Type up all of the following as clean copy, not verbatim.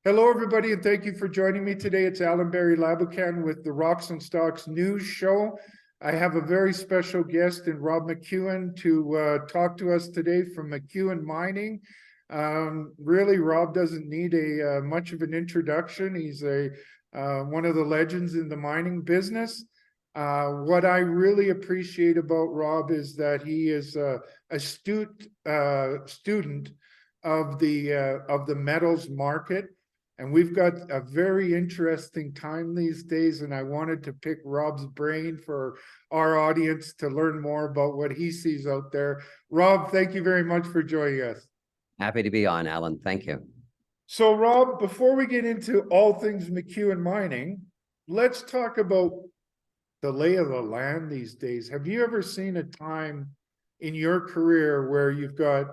Hello, everybody, and thank you for joining me today. It's Allan Laboucan with the Rocks and Stocks News Show. I have a very special guest in Rob McEwen to talk to us today from McEwen Mining. Really, Rob doesn't need a much of an introduction. He's one of the legends in the mining business. What I really appreciate about Rob is that he is a astute student of the metals market. And we've got a very interesting time these days, and I wanted to pick Rob's brain for our audience to learn more about what he sees out there. Rob, thank you very much for joining us. Happy to be on, Allan. Thank you. So, Rob, before we get into all things McEwen Mining, let's talk about the lay of the land these days. Have you ever seen a time in your career where you've got,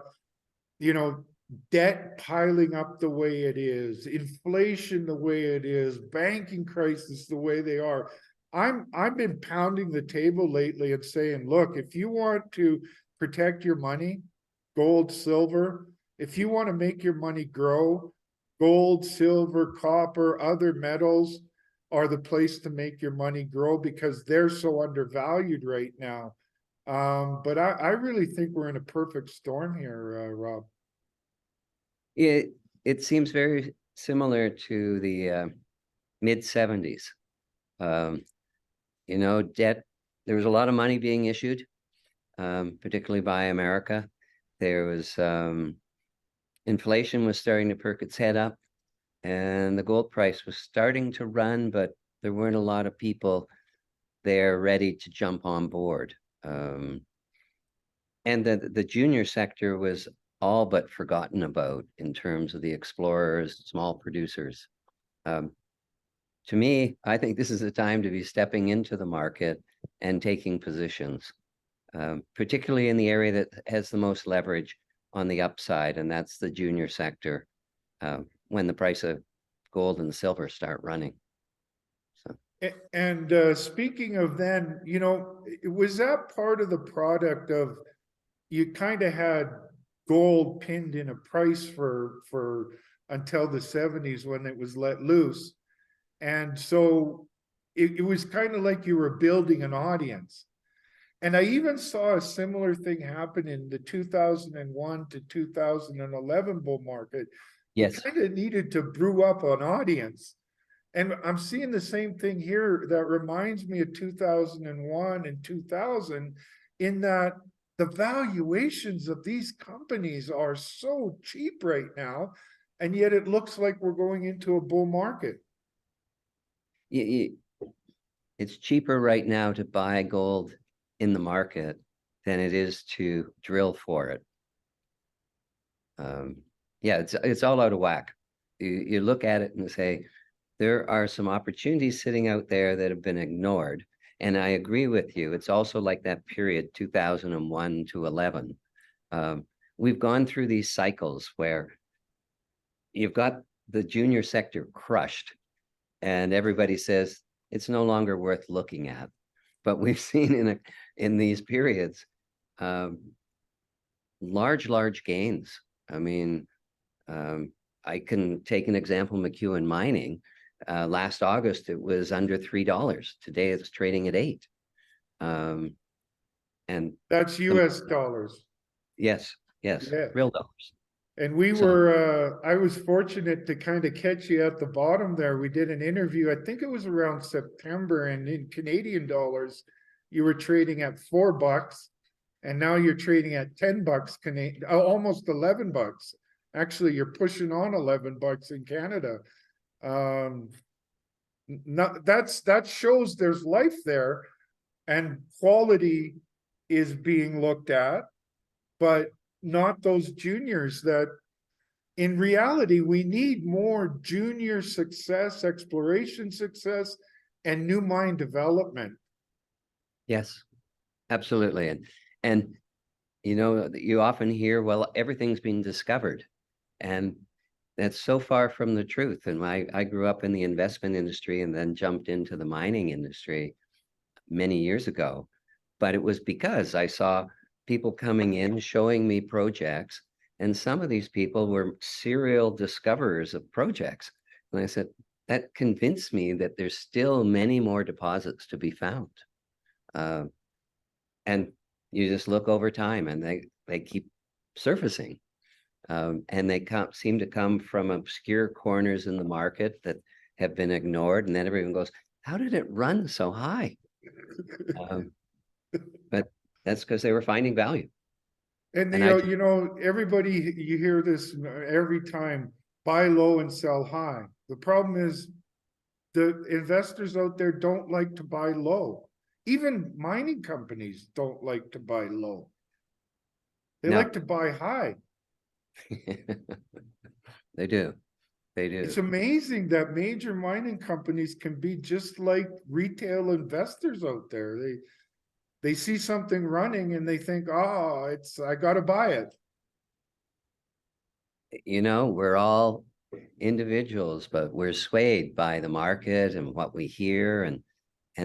debt piling up the way it is, inflation the way it is, banking crisis the way they are? I've been pounding the table lately and saying, look, if you want to protect your money, gold, silver, if you want to make your money grow, gold, silver, copper, other metals are the place to make your money grow because they're so undervalued right now. But I really think we're in a perfect storm here, Rob. It seems very similar to the mid 70s. Debt, there was a lot of money being issued, particularly by America. There was inflation was starting to perk its head up, and the gold price was starting to run, but there weren't a lot of people there ready to jump on board. And the junior sector was all but forgotten about in terms of the explorers, small producers. To me, I think this is a time to be stepping into the market and taking positions, particularly in the area that has the most leverage on the upside, and that's the junior sector, when the price of gold and silver start running. And speaking of then, was that part of the product of you kind of had gold pinned in a price for until the 70s when it was let loose, and so it was kind of like you were building an audience. And I even saw a similar thing happen in the 2001 to 2011 bull market. Yes, you kind of needed to brew up an audience, and I'm seeing the same thing here that reminds me of 2001 and 2000, in that the valuations of these companies are so cheap right now, and yet it looks like we're going into a bull market. It's cheaper right now to buy gold in the market than it is to drill for it. Yeah, it's all out of whack. You look at it and say, there are some opportunities sitting out there that have been ignored. And I agree with you. It's also like that period, 2001 to 11. We've gone through these cycles where you've got the junior sector crushed and everybody says it's no longer worth looking at. But we've seen in these periods, large gains. I mean, I can take an example, McEwen Mining. Last August, it was under $3. Today, it's trading at $8. And that's US dollars. Yes, yeah. Real dollars. And I was fortunate to kind of catch you at the bottom there. We did an interview, I think it was around September, and in Canadian dollars, you were trading at $4, and now you're trading at $10 Canadian, almost $11. Actually, you're pushing on $11 in Canada. That shows there's life there, and quality is being looked at, but not those juniors. That in reality, we need more junior success, exploration success, and new mine development. Yes, absolutely. And you often hear, well, everything's been discovered, and that's so far from the truth. And I grew up in the investment industry and then jumped into the mining industry many years ago. But it was because I saw people coming in, showing me projects. And some of these people were serial discoverers of projects. And I said, that convinced me that there's still many more deposits to be found. Uh, and you just look over time and they keep surfacing. And they seem to come from obscure corners in the market that have been ignored. And then everyone goes, how did it run so high? Um, but that's because they were finding value. And And I, everybody, you hear this every time, buy low and sell high. The problem is the investors out there don't like to buy low. Even mining companies don't like to buy low. They no, like to buy high. they do. They do. It's amazing that major mining companies can be just like retail investors out there. They see something running and they think, oh, I gotta buy it. We're all individuals, but we're swayed by the market and what we hear, and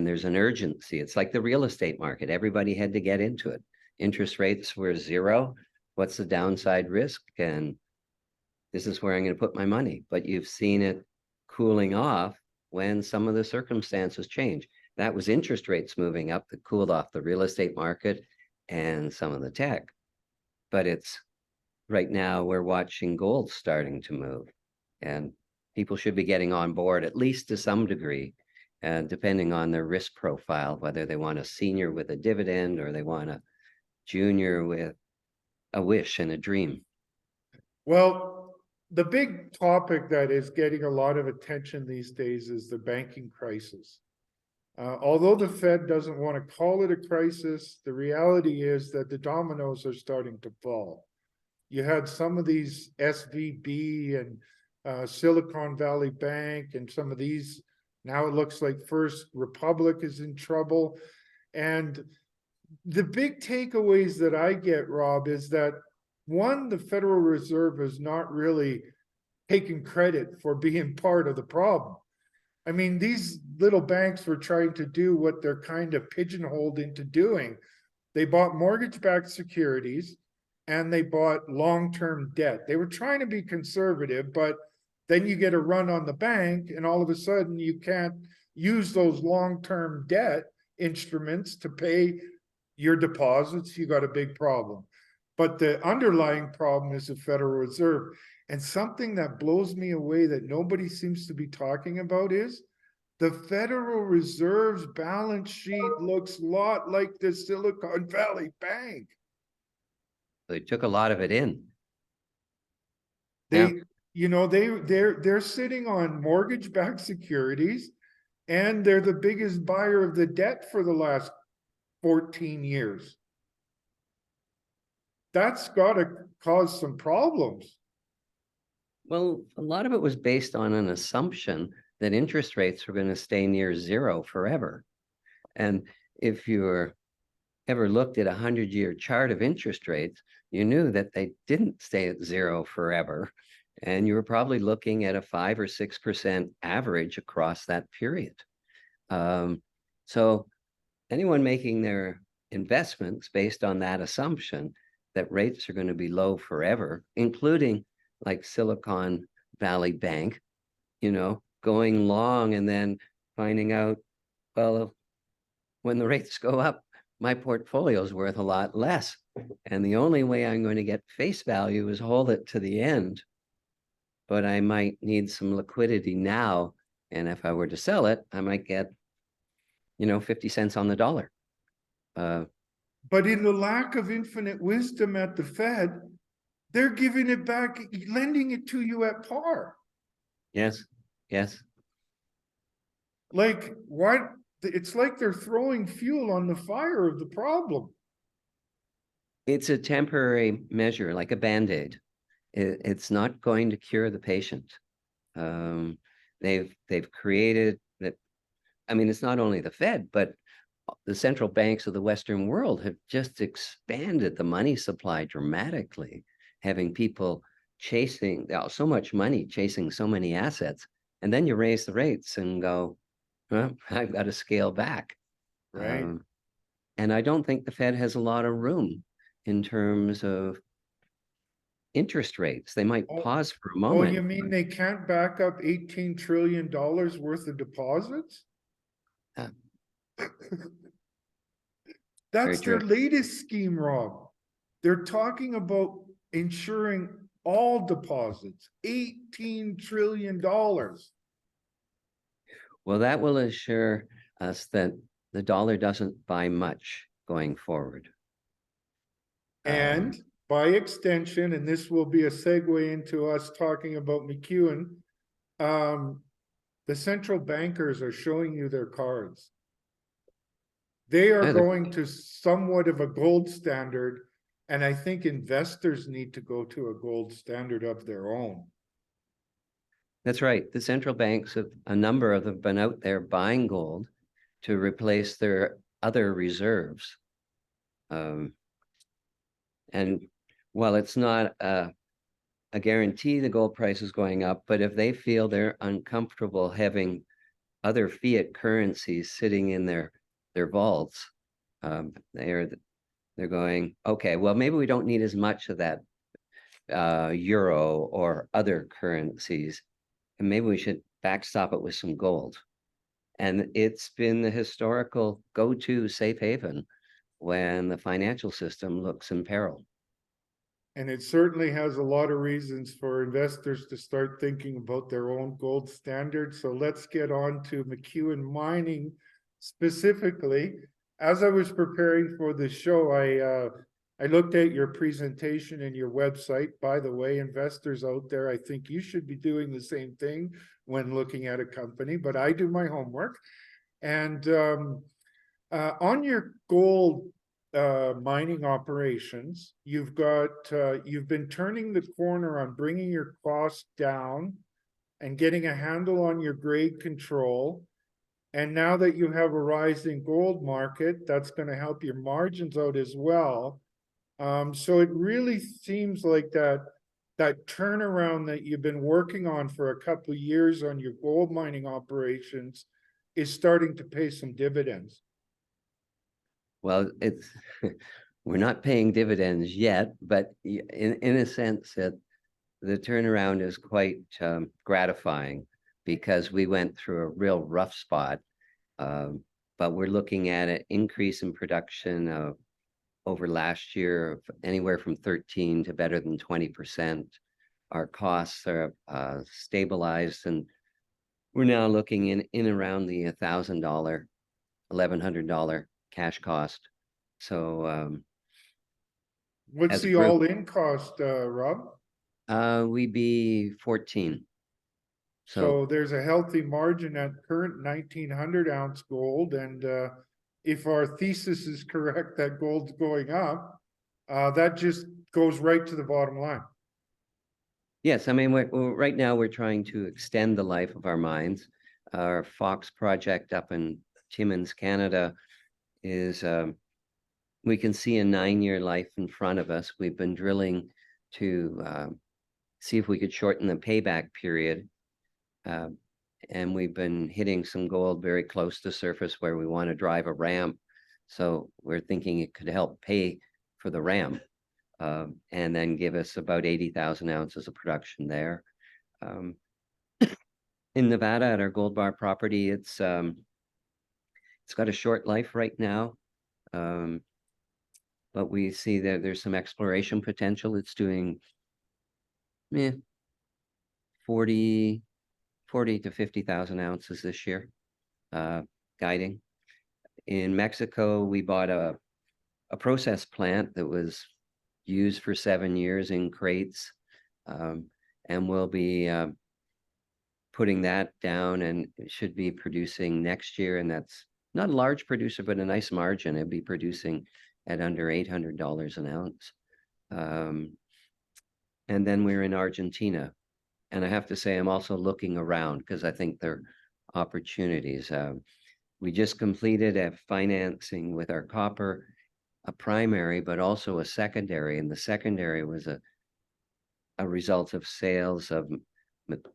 there's an urgency. It's like the real estate market. Everybody had to get into it. Interest rates were zero. What's the downside risk? And this is where I'm going to put my money. But you've seen it cooling off when some of the circumstances change. That was interest rates moving up that cooled off the real estate market and some of the tech. But it's right now we're watching gold starting to move, and people should be getting on board at least to some degree, depending on their risk profile, whether they want a senior with a dividend or they want a junior with a wish and a dream. Well, the big topic that is getting a lot of attention these days is the banking crisis. Although the Fed doesn't want to call it a crisis, the reality is that the dominoes are starting to fall. You had some of these SVB and Silicon Valley Bank and some of these. Now it looks like First Republic is in trouble. And the big takeaways that I get, Rob, is that one, the Federal Reserve is not really taking credit for being part of the problem. I mean, these little banks were trying to do what they're kind of pigeonholed into doing. They bought mortgage-backed securities and they bought long-term debt. They were trying to be conservative, but then you get a run on the bank and all of a sudden you can't use those long-term debt instruments to pay your deposits. You got a big problem. But the underlying problem is the Federal Reserve. And something that blows me away that nobody seems to be talking about is the Federal Reserve's balance sheet looks a lot like the Silicon Valley Bank. They took a lot of it in. They, they're sitting on mortgage-backed securities, and they're the biggest buyer of the debt for the last 14 years. That's got to cause some problems. Well, a lot of it was based on an assumption that interest rates were going to stay near zero forever. And if you're ever looked at a 100-year chart of interest rates, you knew that they didn't stay at zero forever. And you were probably looking at a 5 or 6% average across that period. So anyone making their investments based on that assumption that rates are going to be low forever, including like Silicon Valley Bank, going long and then finding out, well, when the rates go up, my portfolio is worth a lot less. And the only way I'm going to get face value is hold it to the end. But I might need some liquidity now. And if I were to sell it, I might get, 50 cents on the dollar. But in the lack of infinite wisdom at the Fed, they're giving it back, lending it to you at par. Yes, yes. Like, what? It's like they're throwing fuel on the fire of the problem. It's a temporary measure, like a Band-Aid. It's not going to cure the patient. They've created that. I mean, it's not only the Fed, but the central banks of the Western world have just expanded the money supply dramatically, having people chasing so much money, chasing so many assets. And then you raise the rates and go, well, I've got to scale back. Right. And I don't think the Fed has a lot of room in terms of interest rates. They might Oh, pause for a Oh, you moment. mean they can't back up $18 trillion worth of deposits? Uh, Very That's their true. latest scheme, Rob. They're talking about insuring all deposits, $18 trillion. Well, that will assure us that the dollar doesn't buy much going forward. And by extension, and this will be a segue into us talking about McEwen, the central bankers are showing you their cards. They are Yeah, going to somewhat of a gold standard, and I think investors need to go to a gold standard of their own. that's right. The central banks have, a number of them, been out there buying gold to replace their other reserves. And while it's not a guarantee the gold price is going up, but if they feel they're uncomfortable having other fiat currencies sitting in their vaults, they're going, okay, well, maybe we don't need as much of that euro or other currencies, and maybe we should backstop it with some gold. And it's been the historical go-to safe haven when the financial system looks in peril. And it certainly has a lot of reasons for investors to start thinking about their own gold standard. So let's get on to McEwen Mining specifically. As I was preparing for the show, I looked at your presentation and your website. By the way, investors out there, I think you should be doing the same thing when looking at a company, but I do my homework. And on your gold mining operations, you've been turning the corner on bringing your costs down and getting a handle on your grade control. And now that you have a rising gold market, that's going to help your margins out as well. So it really seems like that turnaround that you've been working on for a couple of years on your gold mining operations is starting to pay some dividends. Well, it's we're not paying dividends yet, but in a sense that the turnaround is quite gratifying because we went through a real rough spot. But we're looking at an increase in production over last year of anywhere from 13 to better than 20%. Our costs are stabilized, and we're now looking in around the $1,000, $1,100 cash cost. So What's as a the group, all-in cost, Rob? we be 14. So there's a healthy margin at current 1,900 ounce gold. And if our thesis is correct that gold's going up, that just goes right to the bottom line. Yes, I mean, right now we're trying to extend the life of our mines. Our Fox project up in Timmins, Canada is, we can see a 9-year life in front of us. We've been drilling to see if we could shorten the payback period. And we've been hitting some gold very close to surface where we want to drive a ramp. So we're thinking it could help pay for the ramp. And then give us about 80,000 ounces of production there. In Nevada at our Gold Bar property, it's got a short life right now. But we see that there's some exploration potential. It's doing 40 to 50,000 ounces this year, guiding. In Mexico, we bought a process plant that was used for 7 years in crates, and we'll be putting that down, and it should be producing next year. And that's not a large producer, but a nice margin. It'd be producing at under $800 an ounce. And then we're in Argentina. And I have to say, I'm also looking around because I think there are opportunities. We just completed a financing with our copper, a primary, but also a secondary. And the secondary was a result of sales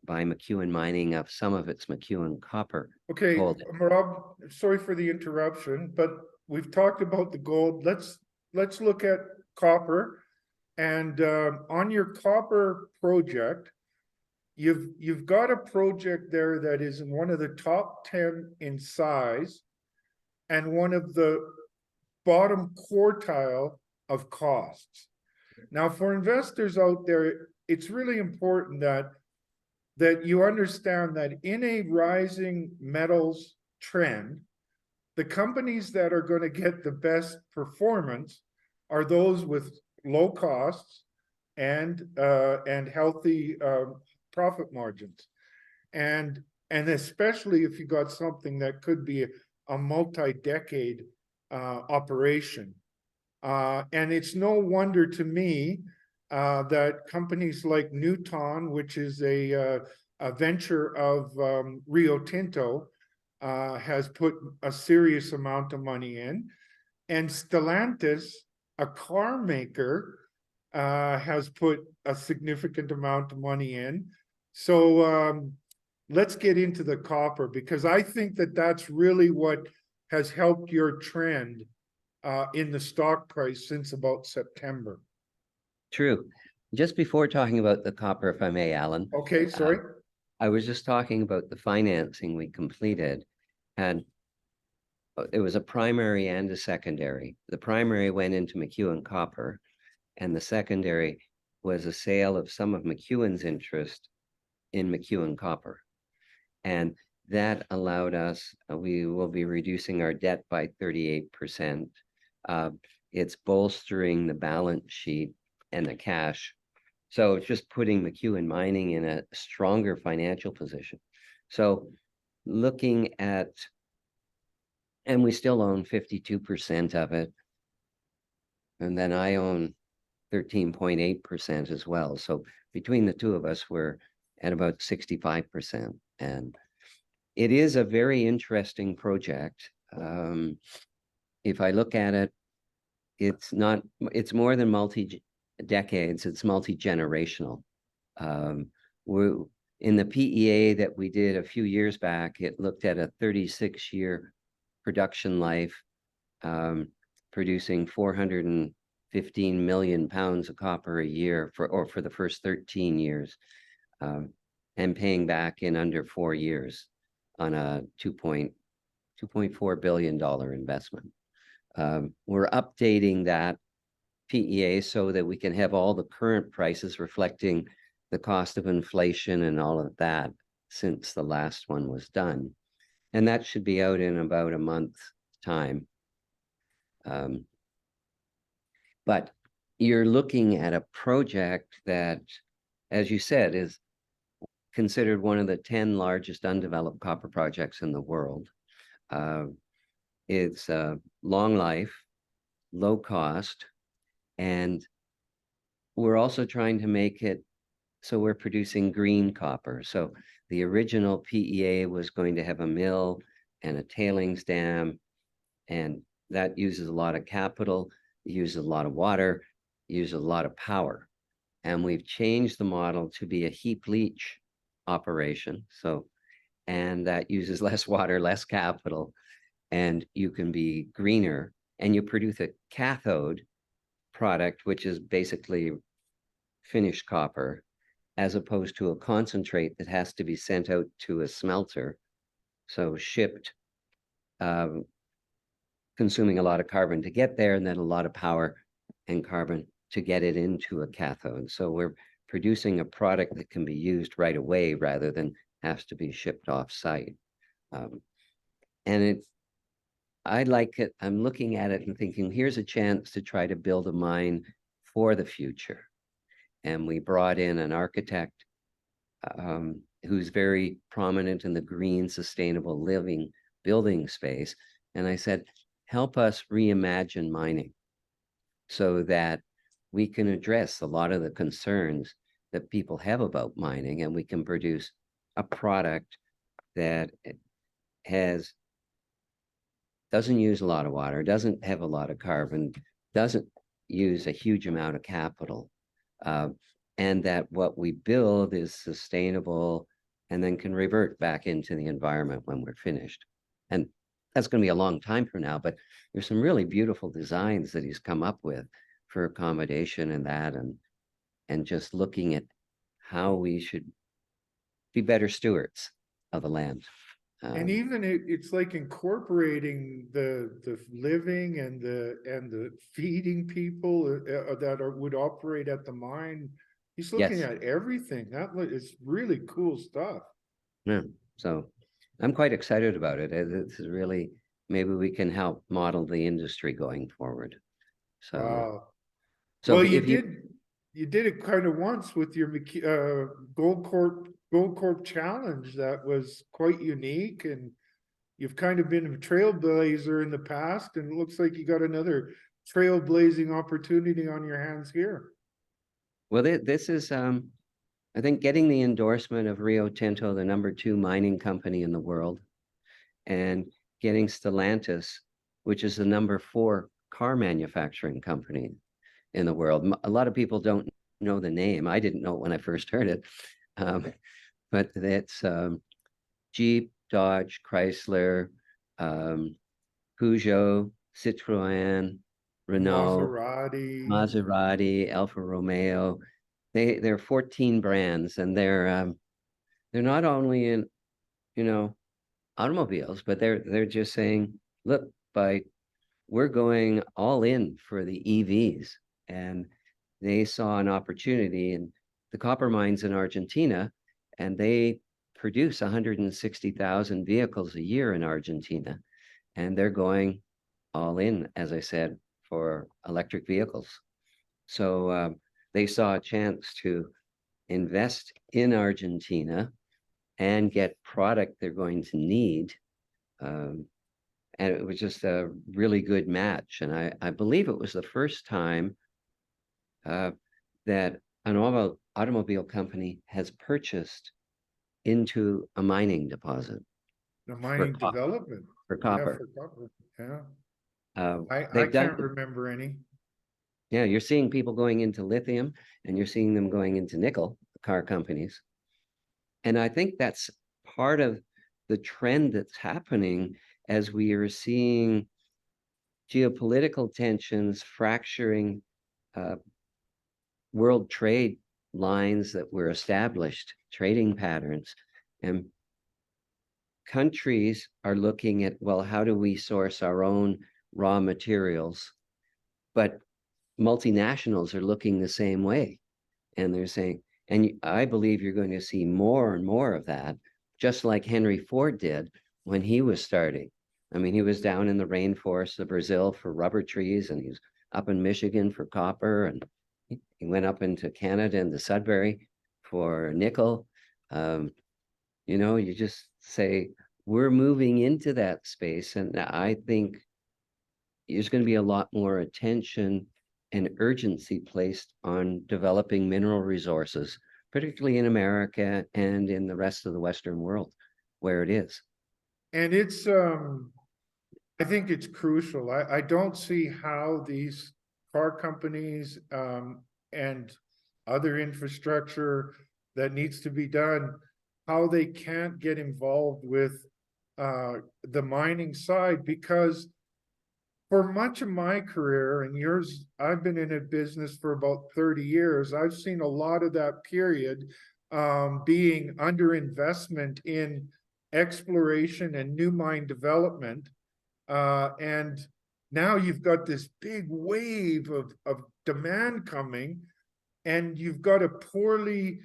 by McEwen Mining of some of its McEwen copper. Okay, Gold. Rob, sorry for the interruption, but we've talked about the gold. Let's look at copper. And on your copper project, you've got a project there that is in one of the top 10 in size and one of the bottom quartile of costs. Now, for investors out there, it's really important that you understand that in a rising metals trend, the companies that are going to get the best performance are those with low costs and healthy profit margins, and especially if you got something that could be a multi-decade operation. And it's no wonder to me that companies like Newton, which is a venture of Rio Tinto, has put a serious amount of money in, and Stellantis, a car maker, has put a significant amount of money in. So let's get into the copper, because I think that that's really what has helped your trend in the stock price since about September. True. Just before talking about the copper, if I may, Alan. Okay, sorry. I was just talking about the financing we completed, and it was a primary and a secondary. The primary went into McEwen Copper, and the secondary was a sale of some of McEwen's interest in McEwen Copper. And that allowed us, we will be reducing our debt by 38%. It's bolstering the balance sheet and the cash. So it's just putting McEwen Mining in a stronger financial position. So looking at, and we still own 52% of it. And then I own 13.8% as well. So between the two of us, we're at about 65%. And it is a very interesting project. If I look at it, it's more than multi-decades, it's multi-generational. We're in the PEA that we did a few years back, it looked at a 36-year production life, producing 415 million pounds of copper a year for the first 13 years, and paying back in under 4 years on a $2.4 billion investment. We're updating that PEA so that we can have all the current prices reflecting the cost of inflation and all of that since the last one was done. And that should be out in about a month's time. But you're looking at a project that, as you said, is considered one of the 10 largest undeveloped copper projects in the world. It's long life, low cost, and we're also trying to make it so we're producing green copper. So the original PEA was going to have a mill and a tailings dam, and that uses a lot of capital, uses a lot of water, uses a lot of power. And we've changed the model to be a heap leach operation. So, and that uses less water, less capital, and you can be greener, and you produce a cathode product, which is basically finished copper, as opposed to a concentrate that has to be sent out to a smelter. So shipped, consuming a lot of carbon to get there, and then a lot of power and carbon to get it into a cathode. So we're producing a product that can be used right away rather than has to be shipped off site. And I like it. I'm looking at it and thinking, here's a chance to try to build a mine for the future. And we brought in an architect who's very prominent in the green, sustainable living building space. And I said, help us reimagine mining so that we can address a lot of the concerns that people have about mining, and we can produce a product that doesn't use a lot of water, doesn't have a lot of carbon, doesn't use a huge amount of capital, and that what we build is sustainable and then can revert back into the environment when we're finished. And that's going to be a long time from now, but there's some really beautiful designs that he's come up with for accommodation and that, and just looking at how we should be better stewards of the land. And even it's like incorporating the living and the feeding people that would operate at the mine. He's looking Yes. at everything. Is really cool stuff. Yeah, so I'm quite excited about it. It's really, maybe we can help model the industry going forward. So, Wow. so Well, if you, you did it kind of once with your Gold Corp challenge. That was quite unique, and you've kind of been a trailblazer in the past, and it looks like you got another trailblazing opportunity on your hands here. well, this is, I think getting the endorsement of Rio Tinto, the #2 mining company in the world, and getting Stellantis, which is the #4 car manufacturing company in the world. A lot of people don't know the name. I didn't know it when I first heard it. But it's Jeep, Dodge, Chrysler, Peugeot, Citroën, Renault, Maserati. Maserati, Alfa Romeo. They're 14 brands, and they're not only in, you know, automobiles, but they're just saying, look, we're going all in for the EVs. And they saw an opportunity in the copper mines in Argentina, and they produce 160,000 vehicles a year in Argentina. And they're going all in, as I said, for electric vehicles. So they saw a chance to invest in Argentina and get product they're going to need. And it was just a really good match. And I believe it was the first time that an automobile company has purchased into a mining deposit The for mining copper. development. For Yeah, copper. for copper. Yeah. I They've done, can't remember any. yeah, you're seeing people going into lithium, and you're seeing them going into nickel, car companies. And I think that's part of the trend that's happening as we are seeing geopolitical tensions fracturing world trade lines that were established, trading patterns. And countries are looking at, well, how do we source our own raw materials? But multinationals are looking the same way. And they're saying, and I believe you're going to see more and more of that, just like Henry Ford did when he was starting. I mean, he was down in the rainforest of Brazil for rubber trees, and he was up in Michigan for copper, and he went up into Canada and the Sudbury for nickel. You just say, we're moving into that space. And I think there's going to be a lot more attention and urgency placed on developing mineral resources, particularly in America and in the rest of the Western world, where it is. And I think it's crucial. I don't see how these car companies and other infrastructure that needs to be done, how they can't get involved with the mining side, because for much of my career and yours, I've been in a business for about 30 years. I've seen a lot of that period being underinvestment in exploration and new mine development. And now you've got this big wave of demand coming, and you've got a poorly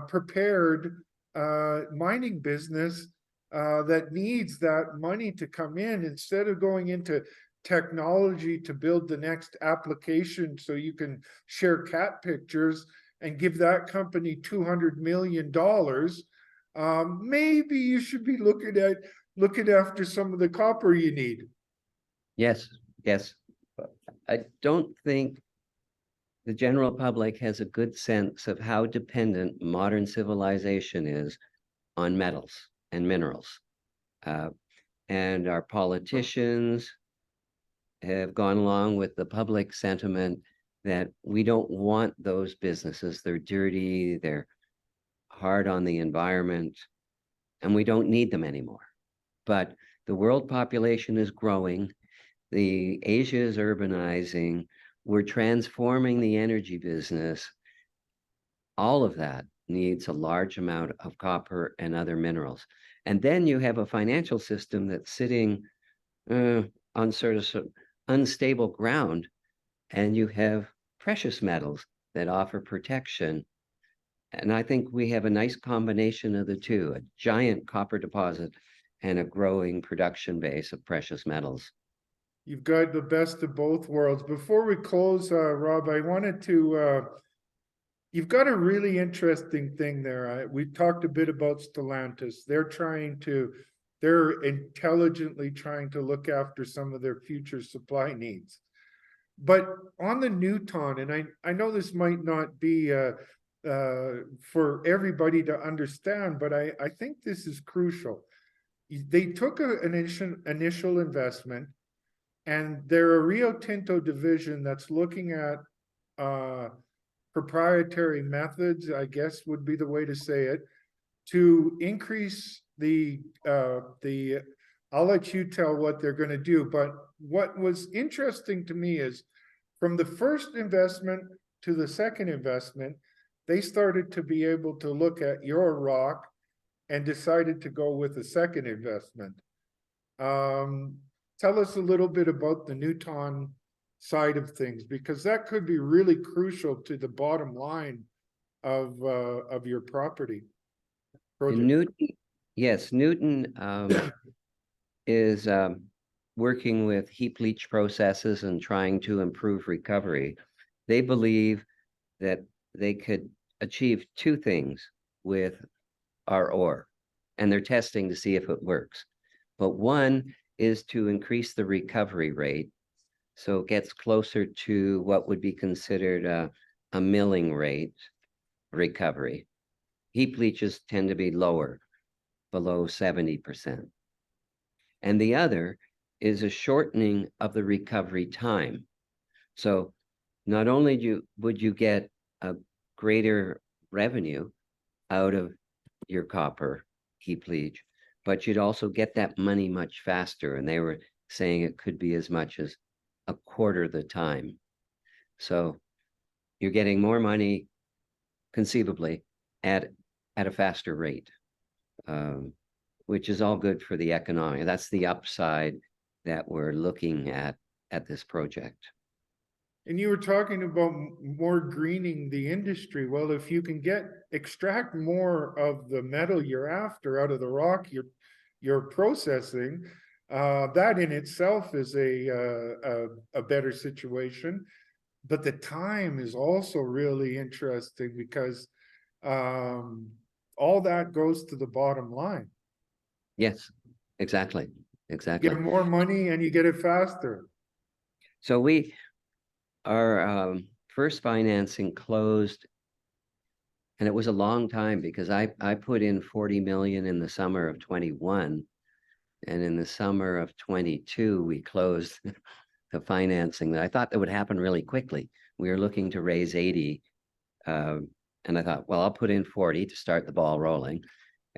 prepared mining business that needs that money to come in, instead of going into technology to build the next application so you can share cat pictures and give that company $200 million. Maybe you should be looking after some of the copper you need. Yes, yes. I don't think the general public has a good sense of how dependent modern civilization is on metals and minerals. And our politicians have gone along with the public sentiment that we don't want those businesses. They're dirty, they're hard on the environment, and we don't need them anymore. But the world population is growing. Asia is urbanizing. we're transforming the energy business. All of that needs a large amount of copper and other minerals. And then you have a financial system that's sitting on sort of unstable ground, and you have precious metals that offer protection. And I think we have a nice combination of the two, a giant copper deposit and a growing production base of precious metals. You've got the best of both worlds. Before we close, Rob, I wanted to, you've got a really interesting thing there. We talked a bit about Stellantis. They're intelligently trying to look after some of their future supply needs. But on the Newton, and I know this might not be for everybody to understand, but I think this is crucial. They took an initial investment, and they're a Rio Tinto division that's looking at proprietary methods, I guess would be the way to say it, to increase I'll let you tell what they're going to do. But what was interesting to me is from the first investment to the second investment, they started to be able to look at your rock and decided to go with a second investment. Tell us a little bit about the Newton side of things, because that could be really crucial to the bottom line of your property project. Newton, yes, Newton is working with heap leach processes and trying to improve recovery. They believe that they could achieve two things with our ore, and they're testing to see if it works. But one is to increase the recovery rate, so it gets closer to what would be considered a milling rate recovery. Heap leaches tend to be lower, below 70%. And the other is a shortening of the recovery time. So not only would you get a greater revenue out of your copper heap leach, but you'd also get that money much faster. And they were saying it could be as much as a quarter the time. So you're getting more money conceivably at a faster rate, which is all good for the economy. That's the upside that we're looking at this project. And you were talking about more greening the industry. Well, if you can extract more of the metal you're after out of the rock you're processing, that in itself is a better situation. But the time is also really interesting, because all that goes to the bottom line. Yes, exactly. You get more money and you get it faster. So our first financing closed, and it was a long time because I put in 40 million in the summer of 21, and in the summer of 22 we closed the financing. That I thought that would happen really quickly. We were looking to raise 80, and I thought, well, I'll put in 40 to start the ball rolling,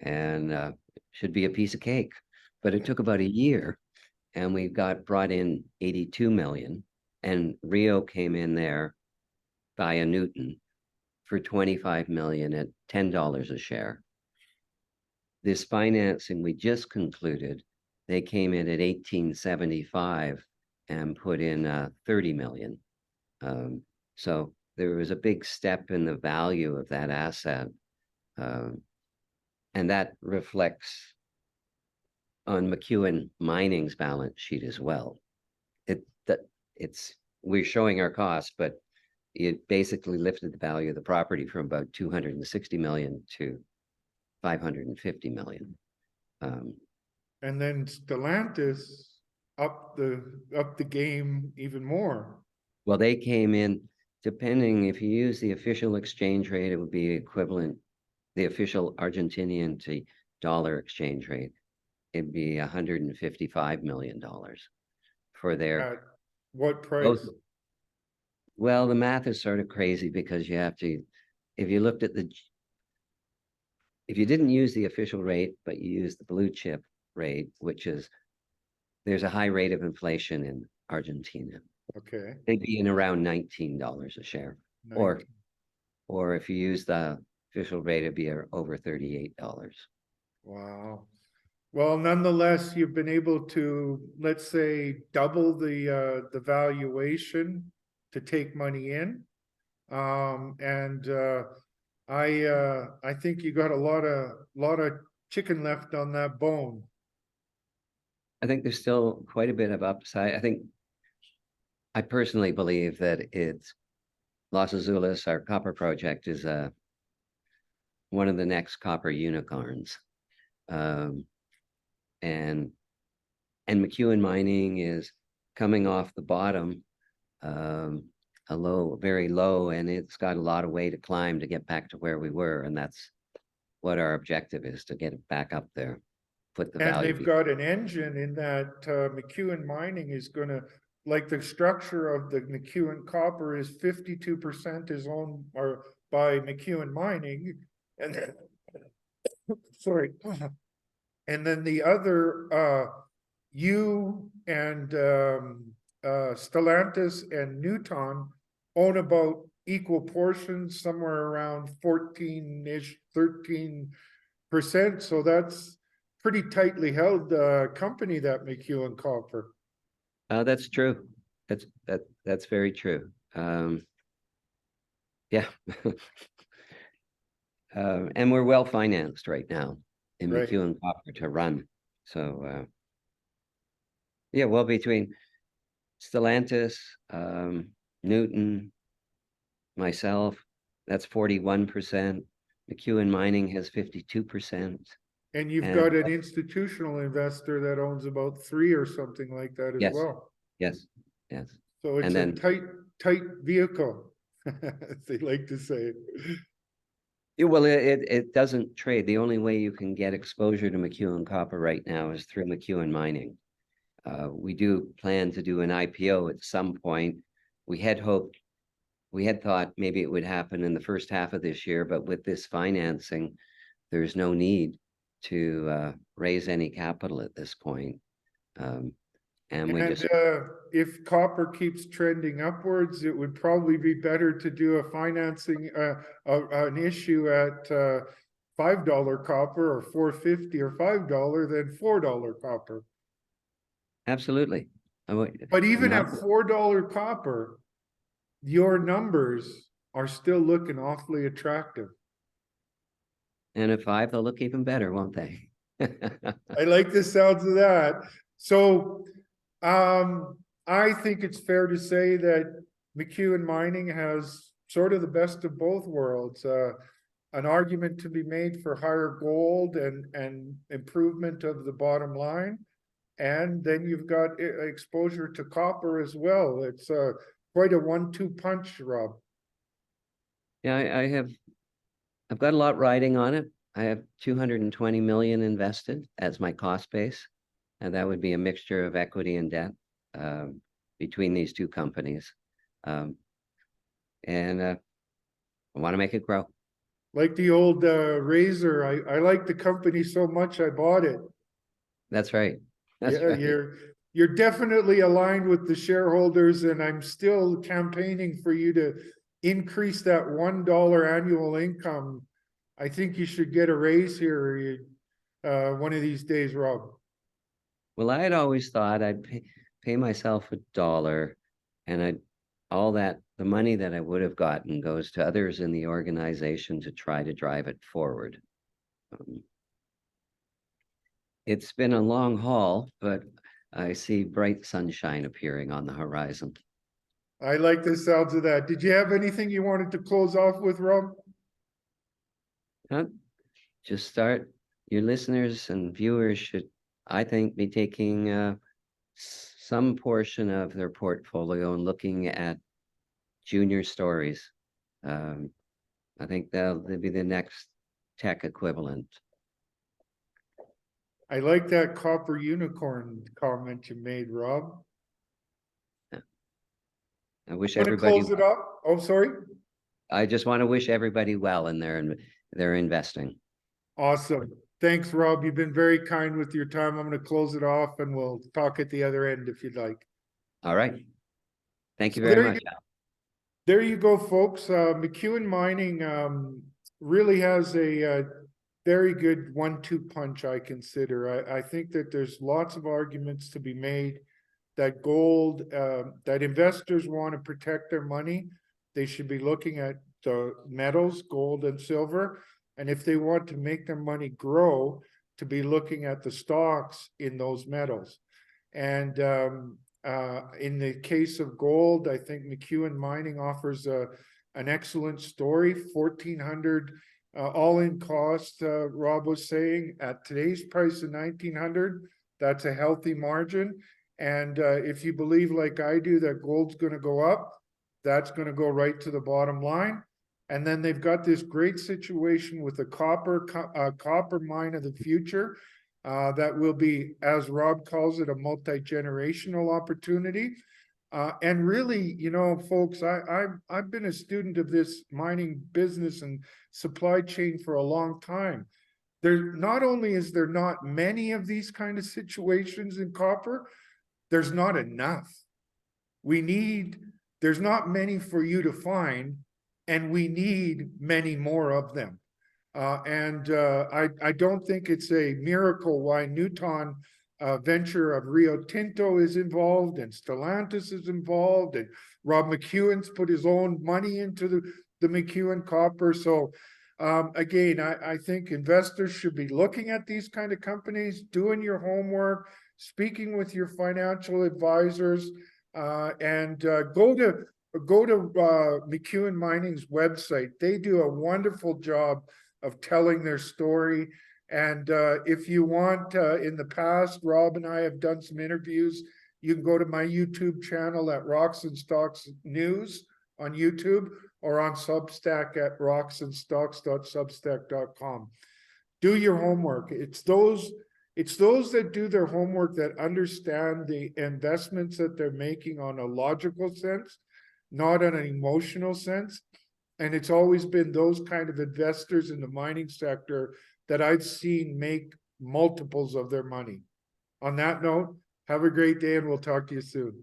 and should be a piece of cake. But it took about a year, and we brought in 82 million, and Rio came in there via Newton for 25 million at $10 a share. This financing we just concluded, they came in at 1875 and put in 30 million. So there was a big step in the value of that asset, and that reflects on McEwen Mining's balance sheet as well. We're showing our costs, but it basically lifted the value of the property from about 260 million to 550 million. And then Stellantis up the game even more. Well, they came in, depending, if you use the official exchange rate, it would be equivalent, the official Argentinian to dollar exchange rate, it'd be $155 million for their. At what price? Both. Well, the math is sort of crazy because you have to, if you didn't use the official rate, but you use the blue chip rate, which is, there's a high rate of inflation in Argentina. Okay. they'd be in around $19 a share. Or 19. if you use the official rate, it'd be over $38. Wow. Well, nonetheless, you've been able to, let's say, double the valuation to take money in. And I think you got a lot of chicken left on that bone. I think there's still quite a bit of upside. I personally believe that it's Los Azules, our copper project, is one of the next copper unicorns. Um, and McEwen Mining is coming off the bottom, very low, and it's got a lot of way to climb to get back to where we were, and that's what our objective is, to get it back up there, put the And value. they've got an engine in that McEwen Mining is gonna, like the structure of the McEwen copper is 52% is owned or by McEwen Mining. And then, sorry. And then the other, you and Stellantis and Newton own about equal portions, somewhere around 14-ish, 13%. So that's pretty tightly held company, that McEwen Copper. That's true. That's very true. Yeah. And we're well financed right now in Right. McEwen Copper to run. So yeah, well, between Stellantis, Newton, myself, that's 41%. McEwen Mining has 52%. And you've And got an institutional investor that owns about 3 or something like that as yes, well. yes, yes. So it's And a then tight vehicle, as they like to say. well, it doesn't trade. The only way you can get exposure to McEwen Copper right now is through McEwen Mining. We do plan to do an IPO at some point. We had thought maybe it would happen in the first half of this year, but with this financing, there's no need to raise any capital at this point. And we just, If copper keeps trending upwards, it would probably be better to do a financing, an issue at $5 copper or $4.50 or $5 than $4 copper. absolutely. But even Not, at $4 copper, your numbers are still looking awfully attractive. and at 5, they'll look even better, won't they? I like the sounds of that. So I think it's fair to say that McEwen Mining has sort of the best of both worlds. An argument to be made for higher gold and improvement of the bottom line. And then you've got exposure to copper as well. It's quite a 1-2 punch, Rob. Yeah, I've got a lot riding on it. I have 220 million invested as my cost base, and that would be a mixture of equity and debt between these two companies. And I want to make it grow. Like the old razor, I like the company so much I bought it. That's right. That's Yeah, right. you're definitely aligned with the shareholders, and I'm still campaigning for you to increase that $1 annual income. I think you should get a raise here one of these days, Rob. Well, I had always thought I'd pay myself $1, and the money that I would have gotten goes to others in the organization to try to drive it forward. It's been a long haul, but I see bright sunshine appearing on the horizon. I like the sounds of that. Did you have anything you wanted to close off with, Rob? Just start. Your listeners and viewers should, I think, be taking some portion of their portfolio and looking at junior stories. I think they'll be the next tech equivalent. I like that copper unicorn comment you made, Rob. I wish Want to everybody. close it up? Oh, sorry. I just want to wish everybody well in their investing. Awesome. Thanks, Rob. You've been very kind with your time. I'm going to close it off and we'll talk at the other end if you'd like. All right. Thank you So very there much. you, there you go, folks. McEwen Mining really has a very good 1-2 punch, I consider. I think that there's lots of arguments to be made that gold, that investors want to protect their money. They should be looking at the metals, gold and silver. And if they want to make their money grow, to be looking at the stocks in those metals. And in the case of gold, I think McEwen Mining offers an excellent story. 1,400 all-in cost, Rob was saying, at today's price of 1,900, that's a healthy margin. And if you believe, like I do, that gold's going to go up, that's going to go right to the bottom line. And then they've got this great situation with the copper mine of the future. That will be, as Rob calls it, a multi-generational opportunity. And really, you know, folks, I've been a student of this mining business and supply chain for a long time. There, not only is there not many of these kind of situations in copper, there's not enough. There's not many for you to find, and we need many more of them. I don't think it's a miracle why Newton venture of Rio Tinto is involved, and Stellantis is involved, and Rob McEwen's put his own money into the McEwen copper. So again, I think investors should be looking at these kind of companies, doing your homework, speaking with your financial advisors, and go to McEwen Mining's website. They do a wonderful job of telling their story. And if you want, in the past, Rob and I have done some interviews. You can go to my YouTube channel at Rocks and Stocks News on YouTube, or on Substack at rocksandstocks.substack.com. Do your homework. It's those that do their homework that understand the investments that they're making on a logical sense, not on an emotional sense. And it's always been those kind of investors in the mining sector that I've seen make multiples of their money. On that note, have a great day, and we'll talk to you soon.